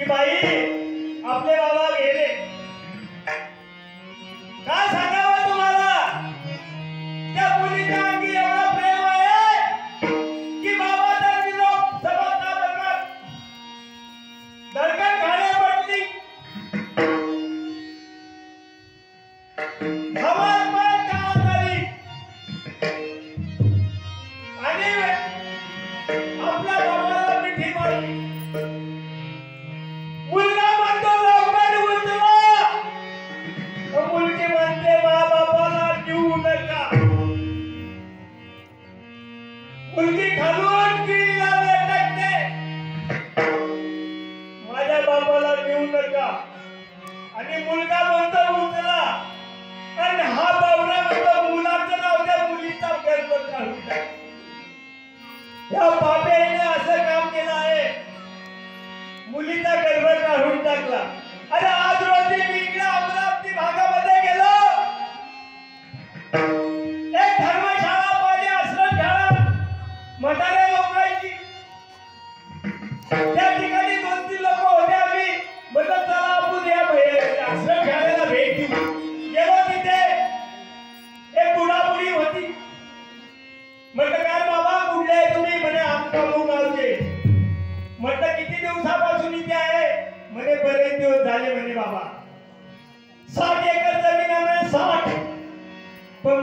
बाई आपले बाबा आणि मुलगा म्हणतो उचला आणि हा बावरा म्हणतो मुलाचं नाव द्या मुलीचा गर्भ काढून टाक. या बाबेने असं काम केलं आहे, मुलीचा गर्भ काढून टाकला. अरे आज रोजी मी इकडे अमरावती भागामध्ये गेलो, एक धर्मशाळा पाहिली, आश्रमशाळा म्हाताऱ्या लोकांची. त्या ठिकाणी 2-3 लोक होते. आम्ही म्हणलं चला आपण या आश्रमशाळेला भेट देऊ. गेलो तिथे एक बुडाबुडी होती. म्हटलं काय बाबा कुठले आहे तुम्ही? म्हणे आमच्या गावचे. म्हटलं किती दिवसापासून इथे आहे? म्हणे बरेच दिवस झाले म्हणे बाबा. 60 एकर जमीन आहे म्हणे, 60. पण